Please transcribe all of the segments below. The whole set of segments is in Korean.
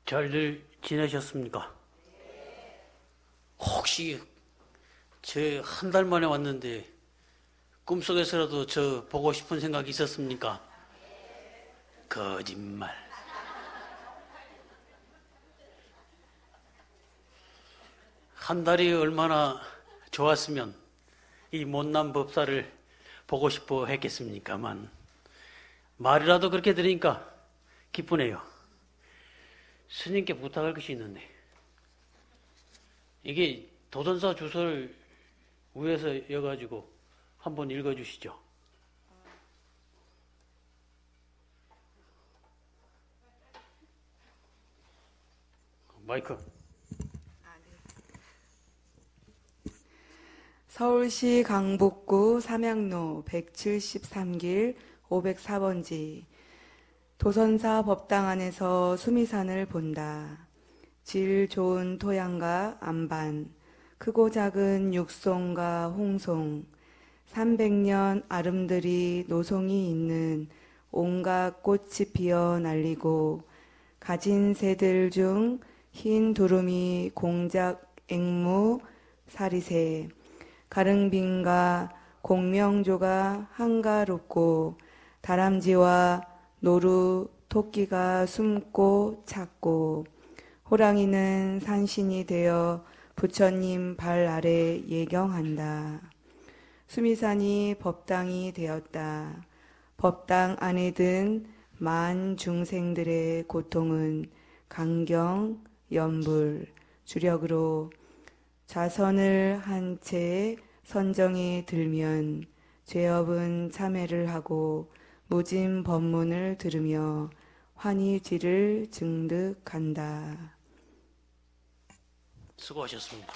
잘들 지내셨습니까? 혹시 저 한 달 만에 왔는데 꿈속에서라도 저 보고 싶은 생각이 있었습니까? 거짓말. 한 달이 얼마나 좋았으면 이 못난 법사를 보고 싶어 했겠습니까만 말이라도 그렇게 들으니까 기쁘네요. 스님께 부탁할 것이 있는데 이게 도전사 주소를 위에서 이어가지고 한번 읽어주시죠. 마이크. 서울시 강북구 삼양로 173길 504번지 도선사 법당 안에서 수미산을 본다. 질 좋은 토양과 안반, 크고 작은 육송과 홍송, 300년 아름드리 노송이 있는 온갖 꽃이 피어 날리고 가진 새들 중 흰 두루미 공작 앵무 사리새 가릉빈과 공명조가 한가롭고 다람쥐와 노루 토끼가 숨고 찾고 호랑이는 산신이 되어 부처님 발 아래 예경한다. 수미산이 법당이 되었다. 법당 안에 든 만 중생들의 고통은 강경, 연불, 주력으로 자선을 한 채 선정에 들면 죄업은 참회를 하고 무진 법문을 들으며 환희지를 증득한다. 수고하셨습니다.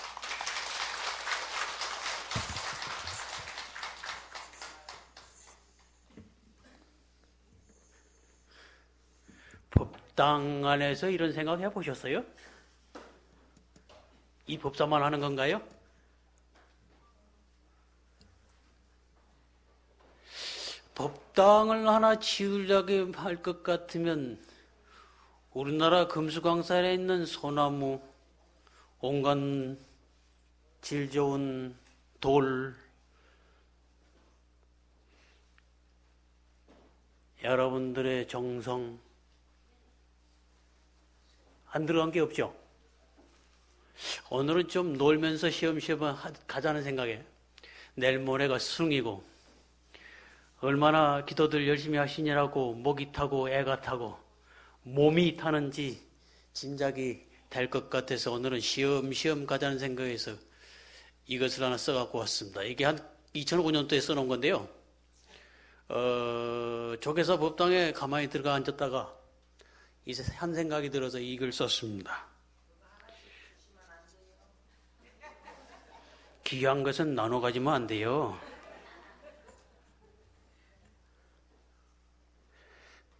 법당 안에서 이런 생각 해보셨어요? 이 법사만 하는 건가요? 법당을 하나 지으려고 할 것 같으면 우리나라 금수강산에 있는 소나무, 온갖 질 좋은 돌, 여러분들의 정성 안 들어간 게 없죠? 오늘은 좀 놀면서 시험시험 가자는 생각에 내일 모레가 수능이고 얼마나 기도들 열심히 하시느라고 목이 타고 애가 타고 몸이 타는지 짐작이 될 것 같아서 오늘은 시험시험 가자는 생각에서 이것을 하나 써갖고 왔습니다. 이게 한 2005년도에 써놓은 건데요. 조계사 법당에 가만히 들어가 앉았다가 이제 한 생각이 들어서 이 글 썼습니다. 귀한 것은 나눠 가지면 안 돼요.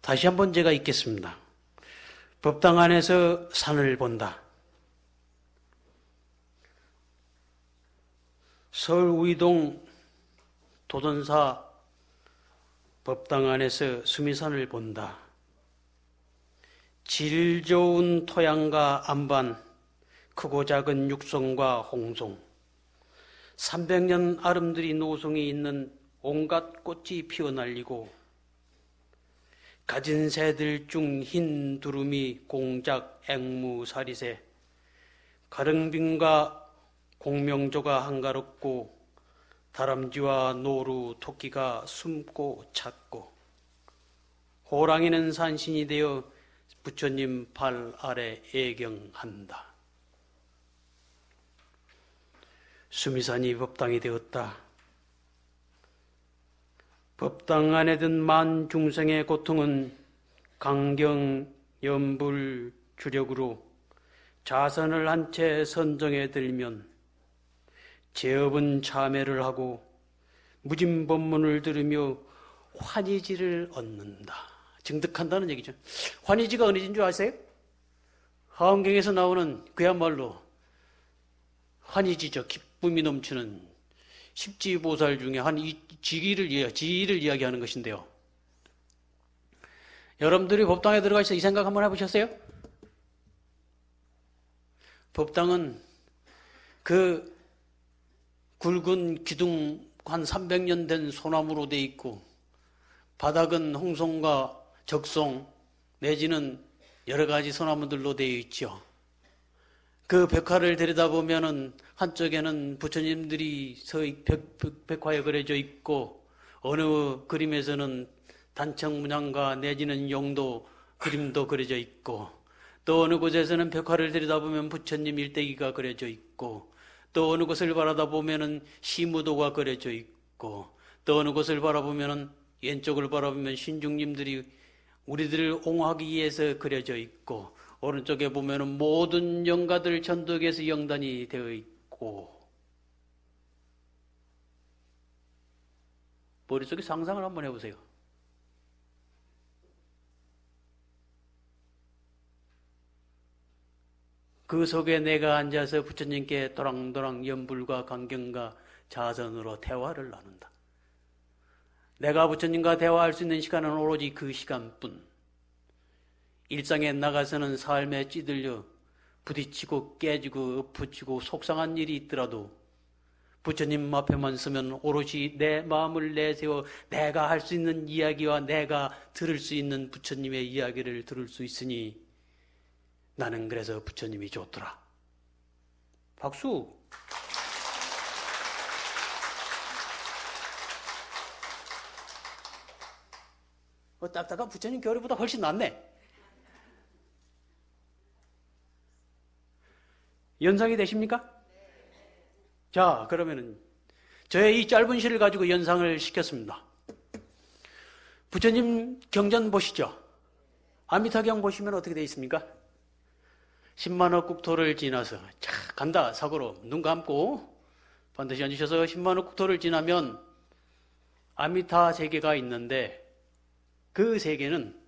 다시 한번 제가 읽겠습니다. 법당 안에서 산을 본다. 서울 우이동 도전사 법당 안에서 수미산을 본다. 질 좋은 토양과 안반, 크고 작은 육송과 홍송, 300년 아름드리 노송이 있는 온갖 꽃이 피어날리고 가진 새들 중 흰 두루미, 공작, 앵무, 사리새, 가릉빈과 공명조가 한가롭고 다람쥐와 노루, 토끼가 숨고 찾고 호랑이는 산신이 되어 부처님 발 아래 예경한다. 수미산이 법당이 되었다. 법당 안에 든 만 중생의 고통은 강경, 연불, 주력으로 자선을 한 채 선정에 들면 죄업은 참회를 하고 무진 법문을 들으며 환희지를 얻는다. 증득한다는 얘기죠. 환희지가 어느 지인 줄 아세요? 화엄경에서 나오는 그야말로 환희지죠. 기쁨이 넘치는 십지보살 중에 한 지기를 이야기하는 것인데요. 여러분들이 법당에 들어가서 이 생각 한번 해보셨어요? 법당은 그 굵은 기둥 한 300년 된 소나무로 돼 있고 바닥은 홍송과 적송 내지는 여러 가지 소나무들로 되어 있죠. 그 벽화를 들여다보면은 한쪽에는 부처님들이 벽화에 그려져 있고 어느 그림에서는 단청 문양과 내지는 용도 그림도 그려져 있고 또 어느 곳에서는 벽화를 들여다보면 부처님 일대기가 그려져 있고 또 어느 곳을 바라다보면은 시무도가 그려져 있고 또 어느 곳을 바라보면은 왼쪽을 바라보면 신중님들이 우리들을 옹호하기 위해서 그려져 있고 오른쪽에 보면은 모든 영가들 전도에서 영단이 되어 있고 머릿속에 상상을 한번 해보세요. 그 속에 내가 앉아서 부처님께 도랑도랑 연불과 강경과 자선으로 대화를 나눈다. 내가 부처님과 대화할 수 있는 시간은 오로지 그 시간뿐. 일상에 나가서는 삶에 찌들려 부딪히고 깨지고 엎어지고 속상한 일이 있더라도 부처님 앞에만 서면 오롯이 내 마음을 내세워 내가 할 수 있는 이야기와 내가 들을 수 있는 부처님의 이야기를 들을 수 있으니 나는 그래서 부처님이 좋더라. 박수! 딱딱한 부처님 교리보다 훨씬 낫네. 연상이 되십니까? 자, 그러면은 저의 이 짧은 시를 가지고 연상을 시켰습니다. 부처님 경전 보시죠. 아미타경 보시면 어떻게 되어 있습니까? 10만억 국토를 지나서 자 간다 사고로 눈 감고 반드시 앉으셔서 10만억 국토를 지나면 아미타 세계가 있는데 그 세계는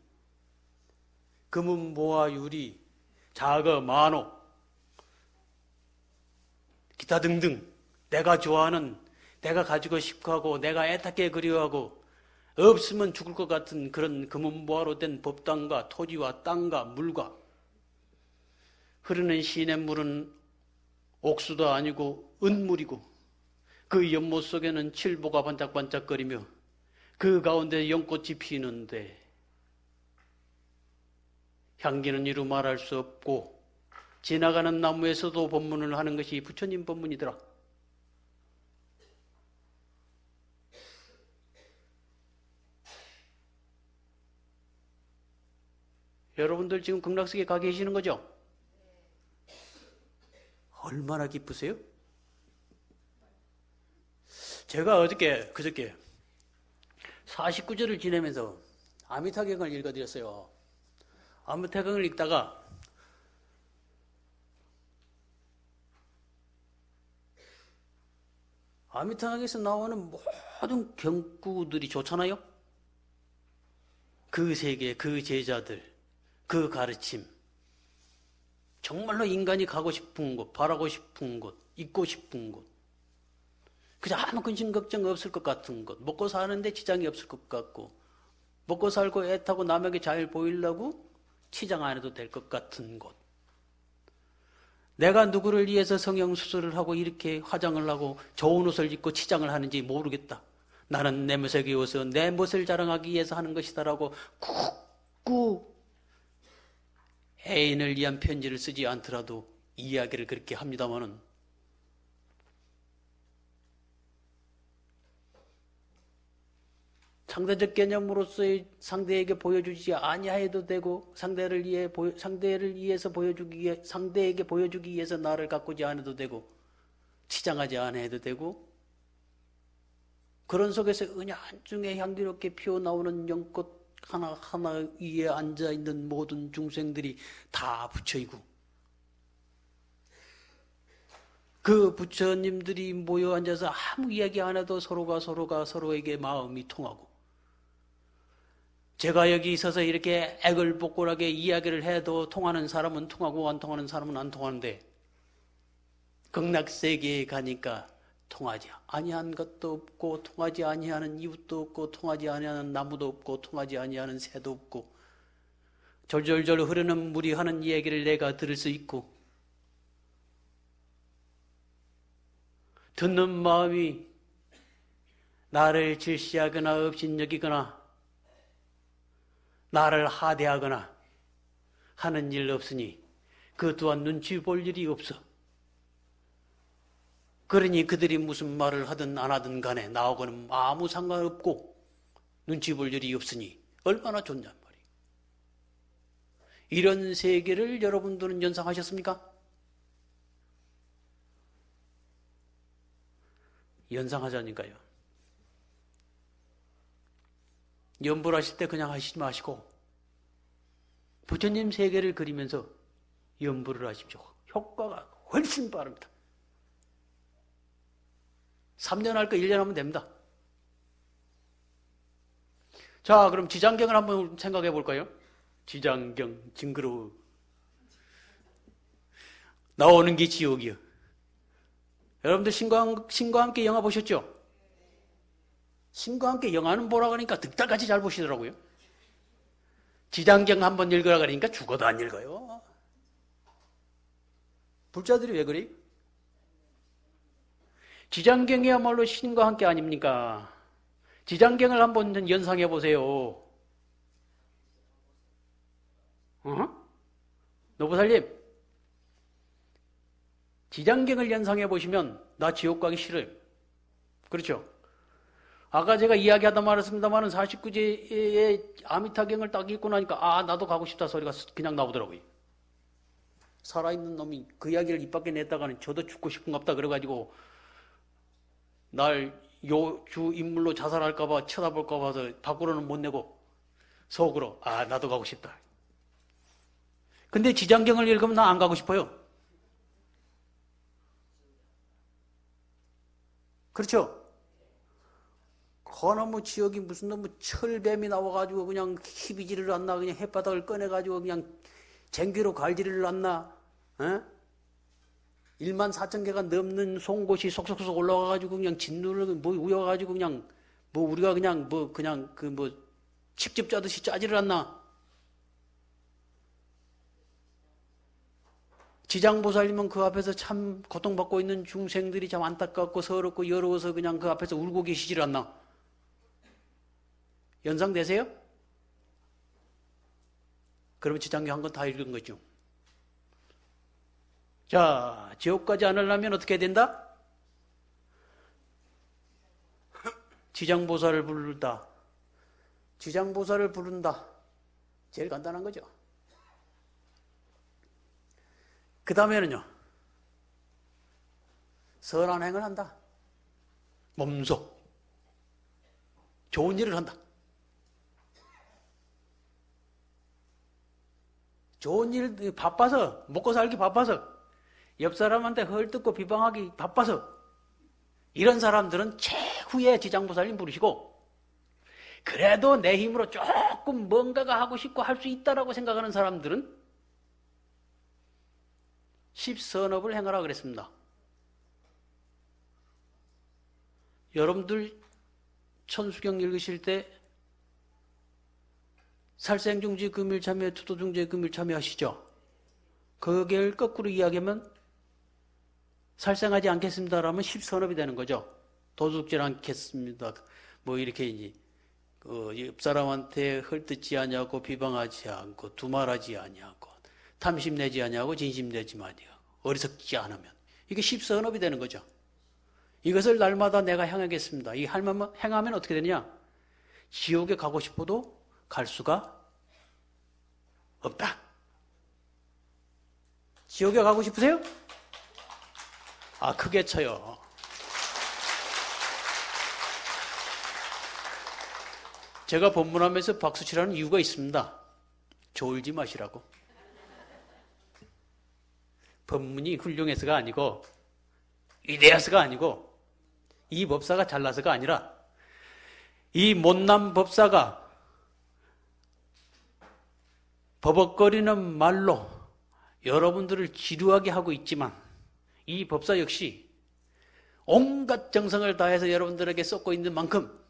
금은 모와 유리, 자거, 만호 기타 등등 내가 좋아하는 내가 가지고 싶고 하고 내가 애타게 그리워하고 없으면 죽을 것 같은 그런 금은 모아로 된 법당과 토지와 땅과 물과 흐르는 시냇물은 옥수도 아니고 은물이고 그 연못 속에는 칠보가 반짝반짝거리며 그 가운데 연꽃이 피는데 향기는 이루 말할 수 없고 지나가는 나무에서도 법문을 하는 것이 부처님 법문이더라. 여러분들 지금 극락세계 가 계시는 거죠? 얼마나 기쁘세요? 제가 그저께 49절을 지내면서 아미타경을 읽어드렸어요. 아미타경을 읽다가 아미타경에서 나오는 모든 경구들이 좋잖아요. 그 세계, 그 제자들, 그 가르침 정말로 인간이 가고 싶은 곳, 바라고 싶은 곳, 있고 싶은 곳 그저 아무 근심 걱정 없을 것 같은 곳 먹고 사는데 지장이 없을 것 같고 먹고 살고 애타고 남에게 잘 보이려고 치장 안 해도 될 것 같은 곳 내가 누구를 위해서 성형수술을 하고 이렇게 화장을 하고 좋은 옷을 입고 치장을 하는지 모르겠다. 나는 내 멋에 기워서 내 멋을 자랑하기 위해서 하는 것이다라고 꾹꾹 애인을 위한 편지를 쓰지 않더라도 이야기를 그렇게 합니다마는 상대적 개념으로서의 상대에게 보여주지 아니해도 되고 상대에게 보여주기 위해서 나를 가꾸지 않아도 되고 치장하지 않아도 되고 그런 속에서 은연중에 향기롭게 피어나오는 연꽃 하나하나 위에 앉아있는 모든 중생들이 다 부처이고 그 부처님들이 모여 앉아서 아무 이야기 안 해도 서로가 서로에게 마음이 통하고 제가 여기 있어서 이렇게 애걸복걸하게 이야기를 해도 통하는 사람은 통하고 안 통하는 사람은 안 통하는데 극락세계에 가니까 통하지 아니한 것도 없고 통하지 아니하는 이웃도 없고 통하지 아니하는 나무도 없고 통하지 아니하는 새도 없고 졸졸졸 흐르는 물이 하는 이야기를 내가 들을 수 있고 듣는 마음이 나를 질시하거나 업신여기거나 나를 하대하거나 하는 일 없으니 그 또한 눈치 볼 일이 없어. 그러니 그들이 무슨 말을 하든 안 하든 간에 나하고는 아무 상관없고 눈치 볼 일이 없으니 얼마나 좋냔 말이에요. 이런 세계를 여러분들은 연상하셨습니까? 연상하자니까요. 연불 하실 때 그냥 하시지 마시고 부처님 세계를 그리면서 연불을 하십시오. 효과가 훨씬 빠릅니다. 3년 할 거 1년 하면 됩니다. 자, 그럼 지장경을 한번 생각해 볼까요? 지장경, 징그러워. 나오는 게 지옥이요. 여러분들 신과 함께 영화 보셨죠? 신과 함께 영화는 보라 그러니까 득달같이 잘 보시더라고요. 지장경 한번 읽으라 그러니까 죽어도 안 읽어요. 불자들이 왜 그래요? 지장경이야말로 신과 함께 아닙니까? 지장경을 한번 연상해 보세요. 노부살님, 지장경을 연상해 보시면 나 지옥 가기 싫어요. 그렇죠? 아까 제가 이야기하다 말했습니다만 49제의 아미타경을 딱 읽고 나니까 아 나도 가고 싶다 소리가 그냥 나오더라고요. 살아있는 놈이 그 이야기를 입 밖에 냈다가는 저도 죽고 싶은갑다 그래가지고 날 요 주 인물로 자살할까봐 쳐다볼까봐 서 밖으로는 못 내고 속으로 아 나도 가고 싶다. 근데 지장경을 읽으면 나 안 가고 싶어요. 그렇죠? 너무 지역이 무슨 너무 철뱀이 나와가지고 그냥 희비지를 않나 그냥 햇바닥을 꺼내가지고 그냥 쟁기로 갈지를 않나 1만 4천 개가 넘는 송곳이 속속속 올라와가지고 그냥 진눈을 뭐 우여가지고 그냥 뭐 우리가 그냥 칡즙 짜듯이 짜지를 않나. 지장보살님은 그 앞에서 참 고통받고 있는 중생들이 참 안타깝고 서럽고 여로워서 그냥 그 앞에서 울고 계시질 않나. 연상되세요? 그러면 지장경 한 건 다 읽은 거죠. 자, 지옥 가지 않으려면 어떻게 해야 된다? 지장보살을 부른다. 지장보살을 부른다. 제일 간단한 거죠. 그 다음에는요. 선한 행을 한다. 몸소. 좋은 일을 한다. 좋은 일, 바빠서, 먹고 살기 바빠서, 옆 사람한테 헐뜯고 비방하기 바빠서, 이런 사람들은 최후의 지장보살님 부르시고, 그래도 내 힘으로 조금 뭔가가 하고 싶고 할 수 있다라고 생각하는 사람들은 십선업을 행하라 그랬습니다. 여러분들 천수경 읽으실 때 살생중지 금일참여, 투도중지 금일참여 하시죠? 그걸 거꾸로 이야기하면 살생하지 않겠습니다라면 십선업이 되는 거죠. 도둑질 않겠습니다. 뭐 이렇게 이제 옆 사람한테 헐뜯지 아니하고 비방하지 않고 두말하지 아니하고 탐심내지 아니하고 진심내지 아니하고 어리석지 않으면 이게 십선업이 되는 거죠. 이것을 날마다 내가 행하겠습니다. 이 행하면 어떻게 되느냐? 지옥에 가고 싶어도 갈 수가 없다. 지옥에 가고 싶으세요? 아, 크게 쳐요. 제가 법문하면서 박수치라는 이유가 있습니다. 졸지 마시라고. 법문이 훌륭해서가 아니고 위대해서가 아니고 이 법사가 잘나서가 아니라 이 못난 법사가 버벅거리는 말로 여러분들을 지루하게 하고 있지만 이 법사 역시 온갖 정성을 다해서 여러분들에게 쏟고 있는 만큼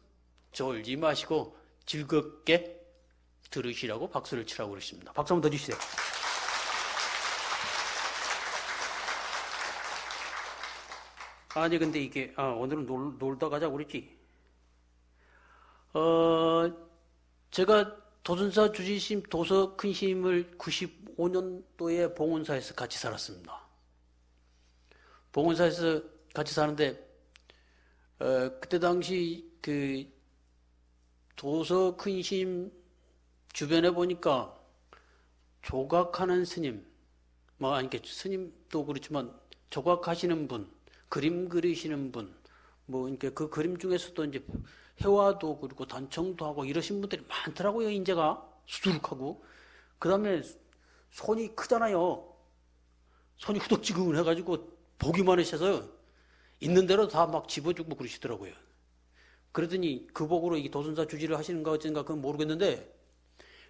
졸지 마시고 즐겁게 들으시라고 박수를 치라고 그러십니다. 박수 한번 더 주시세요. 아니, 근데 이게, 오늘은 놀다 가자고 그랬지. 제가 도전사 주지심 도서 큰심을 95년도에 봉은사에서 같이 살았습니다. 봉은사에서 같이 사는데, 그때 당시 그 도서 큰심 주변에 보니까 조각하는 스님, 아니, 스님도 그렇지만 조각하시는 분, 그림 그리시는 분, 이렇게 그 그림 중에서도 이제 회화도 그리고 단청도 하고 이러신 분들이 많더라고요, 인재가. 수두룩하고. 그 다음에 손이 크잖아요. 손이 후덕지근을 해가지고 보기만 하셔서 있는 대로 다 막 집어주고 그러시더라고요. 그러더니 그 복으로 이 도선사 주지를 하시는가 어쩐가 그건 모르겠는데,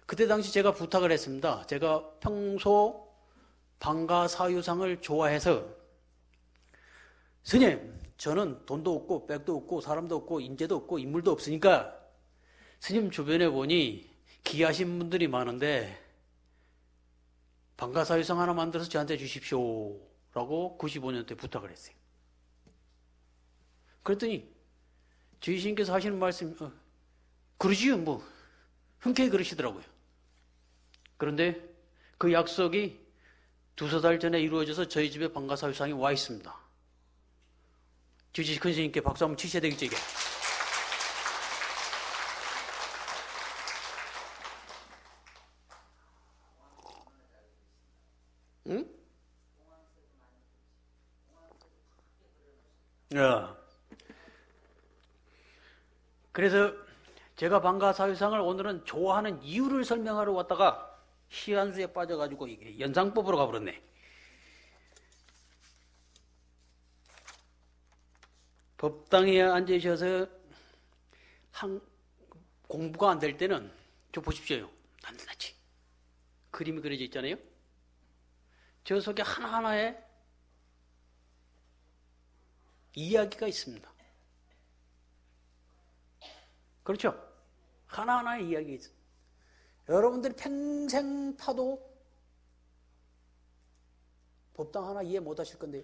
그때 당시 제가 부탁을 했습니다. 제가 평소 방가사유상을 좋아해서, 스님, 저는 돈도 없고 백도 없고 사람도 없고 인재도 없고 인물도 없으니까 스님 주변에 보니 귀하신 분들이 많은데 방가사유상 하나 만들어서 저한테 주십시오 라고 95년 때 부탁을 했어요. 그랬더니 주의신께서 하시는 말씀, 그러지요, 흔쾌히 그러시더라고요. 그런데 그 약속이 두세 달 전에 이루어져서 저희 집에 방가사유상이 와 있습니다. 주지 큰 스님께 박수 한번 치셔야 되겠죠, 이게. 응? 야. 그래서 제가 방가사유상을 오늘은 좋아하는 이유를 설명하러 왔다가 시한수에 빠져가지고 이게 연상법으로 가버렸네. 법당에 앉으셔서 공부가 안 될 때는 저 보십시오. 낱낱이 그림이 그려져 있잖아요. 저 속에 하나하나에 이야기가 있습니다. 그렇죠? 하나하나의 이야기가 있습니다. 여러분들이 평생 파도 법당 하나 이해 못 하실 건데요.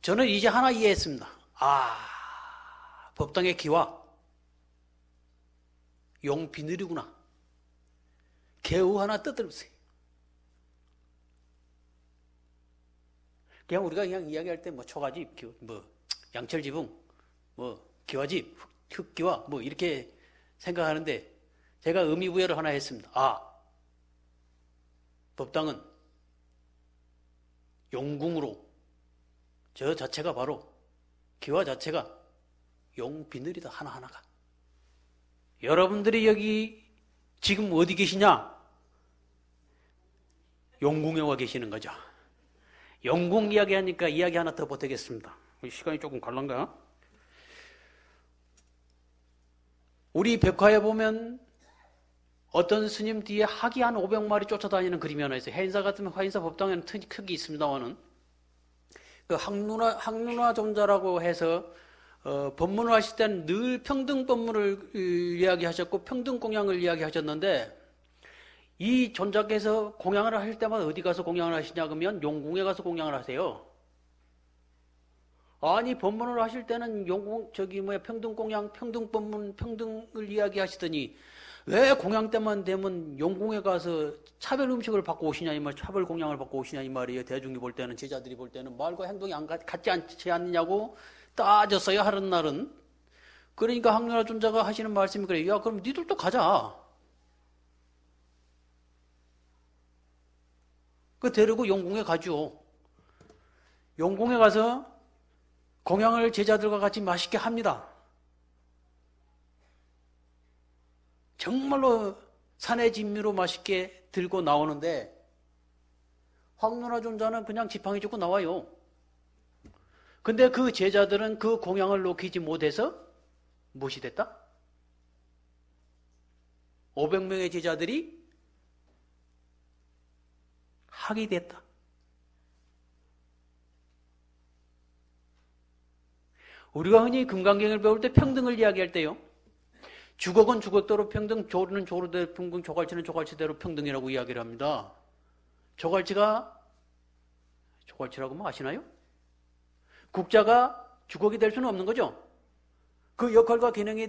저는 이제 하나 이해했습니다. 법당의 기와 용비늘이구나. 개우 하나 떠들었어요. 그냥 우리가 그냥 이야기할 때 초가집, 양철지붕, 기와집, 흙기와 이렇게 생각하는데 제가 의미부여를 하나 했습니다. 법당은 용궁으로 저 자체가 바로 기와 자체가 용비늘이다, 하나하나가. 여러분들이 여기 지금 어디 계시냐? 용궁에 와 계시는 거죠. 용궁 이야기하니까 이야기 하나 더 보태겠습니다. 시간이 조금 갈란가? 우리 백화에 보면 어떤 스님 뒤에 학이 한 500마리 쫓아다니는 그림이 하나 있어요. 해인사 같으면 화인사 법당에는 크게 있습니다만은 그 학문화 존자라고 해서 법문을 하실 때는 늘 평등 법문을 이야기하셨고 평등 공양을 이야기하셨는데, 이 존자께서 공양을 하실 때마다 어디 가서 공양을 하시냐 그러면 용궁에 가서 공양을 하세요. 아니, 법문을 하실 때는 평등 공양, 평등 법문, 평등을 이야기하시더니 왜 공양 때만 되면 용궁에 가서 차별 음식을 받고 오시냐 이 말, 차별 공양을 받고 오시냐 이 말이에요. 대중이 볼 때는, 제자들이 볼 때는 말과 행동이 같지 않지 않느냐고 따졌어요, 하는 날은. 그러니까 학문화 존자가 하시는 말씀이 그래요. 야, 그럼 니들도 가자. 그 데리고 용궁에 가죠. 용궁에 가서 공양을 제자들과 같이 맛있게 합니다. 정말로 산의 진미로 맛있게 들고 나오는데 황누나 존자는 그냥 지팡이 짚고 나와요. 근데 그 제자들은 그 공양을 놓기지 못해서 무엇이 됐다? 500명의 제자들이 학이 됐다. 우리가 흔히 금강경을 배울 때 평등을 이야기할 때요, 주걱은 주걱대로 평등, 조르는 조르대로 평등, 조갈치는 조갈치대로 평등이라고 이야기를 합니다. 조갈치라고 뭐 아시나요? 국자가 주걱이 될 수는 없는 거죠. 그 역할과 기능이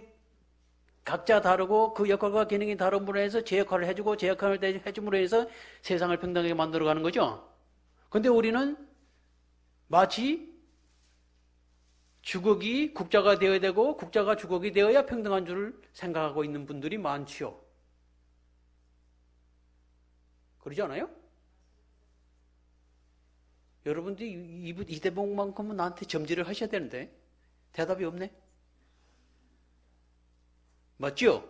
각자 다르고 그 역할과 기능이 다름으로 해서 제 역할을 해주고 제 역할을 해줌으로 해서 세상을 평등하게 만들어가는 거죠. 그런데 우리는 마치 주걱이 국자가 되어야 되고 국자가 주걱이 되어야 평등한 줄 생각하고 있는 분들이 많지요. 그러지 않아요? 여러분들이 이 대목만큼은 나한테 점지를 하셔야 되는데 대답이 없네. 맞죠?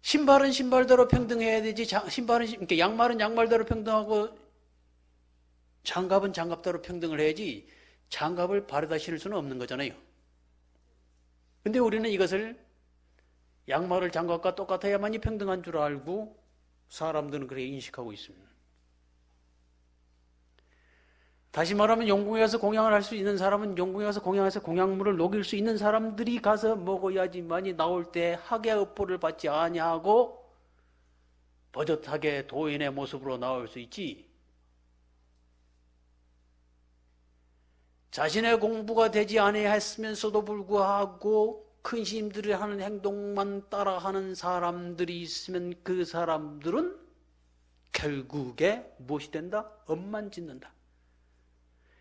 신발은 신발대로 평등해야 되지. 그러니까 양말은 양말대로 평등하고 장갑은 장갑대로 평등을 해야지. 장갑을 발에다 신을 수는 없는 거잖아요. 근데 우리는 이것을 양말을 장갑과 똑같아야만이 평등한 줄 알고 사람들은 그렇게 인식하고 있습니다. 다시 말하면 용궁에 가서 공양을 할 수 있는 사람은 용궁에 가서 공양해서 공양물을 녹일 수 있는 사람들이 가서 먹어야지만이 나올 때 학야업보를 받지 아니하고 버젓하게 도인의 모습으로 나올 수 있지. 자신의 공부가 되지 아니했으면서도 불구하고 큰 스님들이 하는 행동만 따라하는 사람들이 있으면 그 사람들은 결국에 무엇이 된다? 업만 짓는다.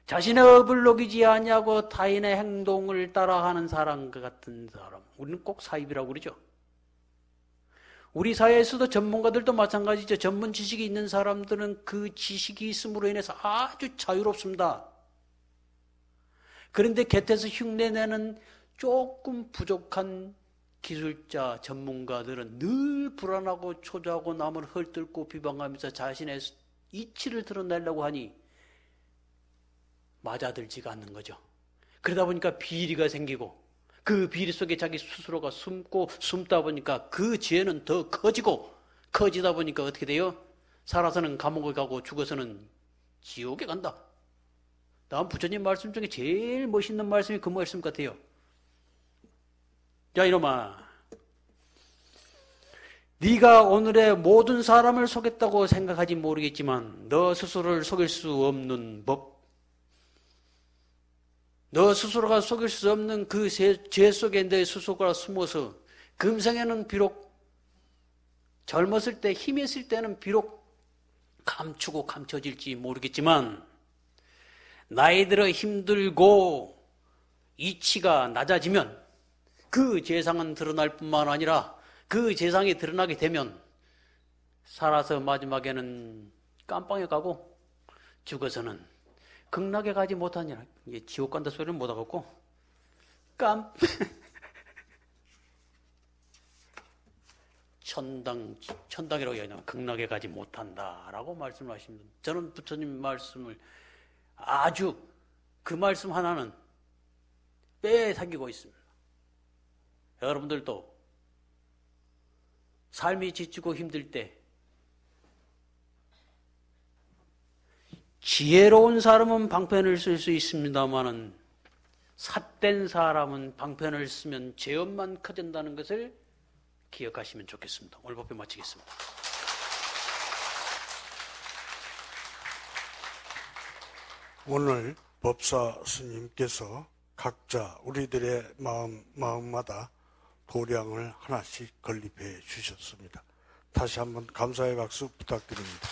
자신의 업을 녹이지 아니하고 타인의 행동을 따라하는 사람과 같은 사람, 우리는 꼭 사입이라고 그러죠. 우리 사회에서도 전문가들도 마찬가지죠. 전문 지식이 있는 사람들은 그 지식이 있음으로 인해서 아주 자유롭습니다. 그런데 곁에서 흉내내는 조금 부족한 기술자, 전문가들은 늘 불안하고 초조하고 남을 헐뜯고 비방하면서 자신의 이치를 드러내려고 하니 맞아들지가 않는 거죠. 그러다 보니까 비리가 생기고 그 비리 속에 자기 스스로가 숨다 보니까 그 죄는 더 커지다 보니까 어떻게 돼요? 살아서는 감옥에 가고 죽어서는 지옥에 간다. 다음 부처님 말씀 중에 제일 멋있는 말씀이 그 말씀 같아요. 자, 이놈아, 네가 오늘의 모든 사람을 속였다고 생각하지 모르겠지만 너 스스로를 속일 수 없는 법, 너 스스로가 속일 수 없는 그 죄 속에 내 스스로가 숨어서 금생에는 비록 젊었을 때 힘이 있을 때는 비록 감추고 감춰질지 모르겠지만 나이 들어 힘들고 이치가 낮아지면 그 죄상은 드러날 뿐만 아니라 그 죄상이 드러나게 되면 살아서 마지막에는 깜빵에 가고 죽어서는 극락에 가지 못하니라. 이게 지옥 간다 소리를 못 하겠고 천당이라고 얘기하면 극락에 가지 못한다라고 말씀하십니다. 저는 부처님 말씀을 아주 그 말씀 하나는 빼앗기고 있습니다. 여러분들도 삶이 지치고 힘들 때 지혜로운 사람은 방편을 쓸 수 있습니다마는 삿된 사람은 방편을 쓰면 죄업만 커진다는 것을 기억하시면 좋겠습니다. 오늘 법회 마치겠습니다. 오늘 법사 스님께서 각자 우리들의 마음마다 도량을 하나씩 건립해 주셨습니다. 다시 한번 감사의 박수 부탁드립니다.